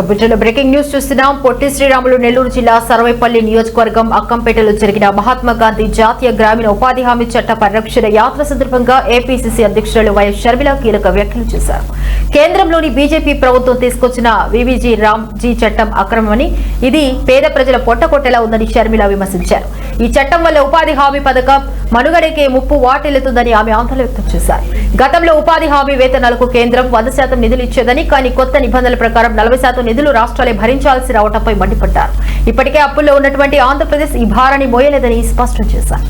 Breaking news చూస్తున్నాం. పొట్టి శ్రీరాములు నెల్లూరు జిల్లా సర్వేపల్లి నియోజకవర్గం అక్కంపేటలో జరిగిన మహాత్మా గాంధీ జాతీయ గ్రామీణ ఉపాధి హామీ చట్ట పరిరక్షణ యాత్ర సందర్భంగా ఏపీసీసీ అధ్యక్షురాలు వైఎస్ షర్మిల కీలక వ్యాఖ్యలు చేశారు. కేంద్రంలోని బీజేపీ ప్రభుత్వం తీసుకొచ్చిన వివిజీ రామ్జీ చట్టం అక్రమమని, ఇది పేద ప్రజల పొట్టకొట్టేలా ఉందని షర్మిల విమర్శించారు. ఈ చట్టం వల్ల ఉపాధి హామీ పథకం మనుగడకే ముప్పు వాటిల్లుతుందని ఆమె ఆందోళన వ్యక్తం చేశారు. గతంలో ఉపాధి హామీ వేతనాలకు కేంద్రం 100% నిధులు ఇచ్చేదని, కానీ కొత్త నిబంధనల ప్రకారం 40% నిధులు రాష్ట్రాలే భరించాల్సి రావడంపై మండిపడ్డారు. ఇప్పటికే అప్పుల్లో ఉన్నటువంటి ఆంధ్రప్రదేశ్ ఈ భారాన్ని మోయలేదని స్పష్టం చేశారు.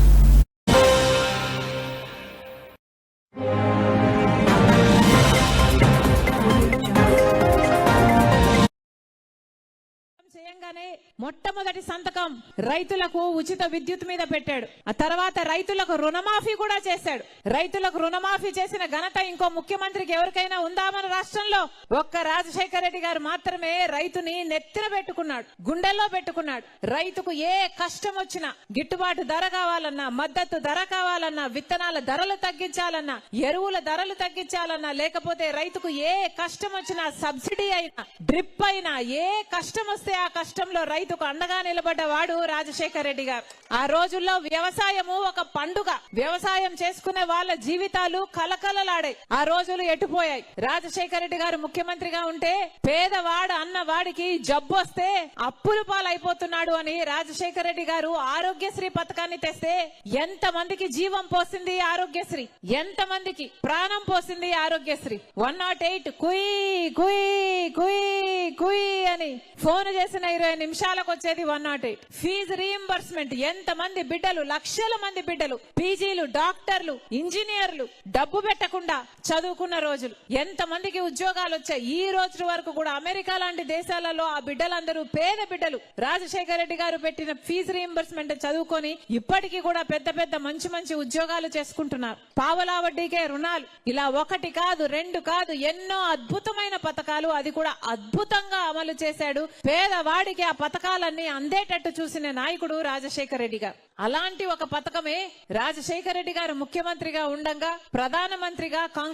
మొట్టమొదటి సంతకం రైతులకు ఉచిత విద్యుత్ మీద పెట్టాడు. ఆ తర్వాత రైతులకు రుణమాఫీ కూడా చేశాడు. రైతులకు రుణమాఫీ చేసిన ఘనత ఇంకో ముఖ్యమంత్రికి ఎవరికైనా ఉందా మన రాష్ట్రంలో? ఒక్క రాజశేఖర రెడ్డి గారు మాత్రమే రైతుని నెత్తిన పెట్టుకున్నాడు, గుండెల్లో పెట్టుకున్నాడు. రైతుకు ఏ కష్టం వచ్చినా, గిట్టుబాటు ధర కావాలన్నా, మద్దతు ధర కావాలన్నా, విత్తనాల ధరలు తగ్గించాలన్నా, ఎరువుల ధరలు తగ్గించాలన్నా, లేకపోతే రైతుకు ఏ కష్టం వచ్చినా, సబ్సిడీ అయినా, డ్రిప్ అయినా, ఏ కష్టం వస్తే ఆ కష్టంలో రైతుకు అండగా నిలబడ్డవాడు రాజశేఖర రెడ్డి గారు. ఆ రోజుల్లో వ్యవసాయము ఒక పండుగ. వ్యవసాయం చేసుకునే వాళ్ళ జీవితాలు కలకలలాడాయి. ఆ రోజులు ఎటుపోయాయి. రాజశేఖర రెడ్డి గారు ముఖ్యమంత్రిగా ఉంటే పేదవాడు అన్నవాడికి జబ్బు వస్తే అప్పులు పాలైపోతున్నాడు అని రాజశేఖర రెడ్డి గారు ఆరోగ్యశ్రీ పథకాన్ని తెస్తే ఎంత మందికి జీవం పోసింది ఆరోగ్యశ్రీ, ఎంత మందికి ప్రాణం పోసింది ఆరోగ్యశ్రీ. 108 కుయ్ కుయ్ కుయ్ కుయ్ అని ఫోన్ చేసిన 20 నిమిషాలకు వచ్చేది 108. ఫీజు రీయింబర్స్మెంట్, ఎంత మంది బిడ్డలు, లక్షల మంది బిడ్డలు, పీజీలు, డాక్టర్లు, ఇంజనీర్లు డబ్బు పెట్టకుండా చదువుకున్న రోజులు. ఎంత మందికి ఉద్యోగాలు వచ్చాయి. ఈ రోజు వరకు కూడా అమెరికా లాంటి దేశాలలో ఆ బిడ్డలందరూ పేద బిడ్డలు రాజశేఖర రెడ్డి గారు పెట్టిన ఫీజు రీయింబర్స్మెంట్ చదువుకొని ఇప్పటికీ కూడా పెద్ద పెద్ద మంచి మంచి ఉద్యోగాలు చేసుకుంటున్నారు. పావలా వడ్డీకే రుణాలు. ఇలా ఒకటి కాదు, రెండు కాదు, ఎన్నో అద్భుతమైన పథకాలు, అది కూడా అద్భుతంగా అమలు చేశాడు. పేదవాడికి ఆ పథకాలన్నీ అందేటట్టు చూసిన నాయకుడు రాజశేఖర రెడ్డి గారు. అలాంటి ఒక పథకమే రాజశేఖర రెడ్డి గారు ముఖ్యమంత్రిగా ఉండగా ప్రధానమంత్రిగా కాంగ్రెస్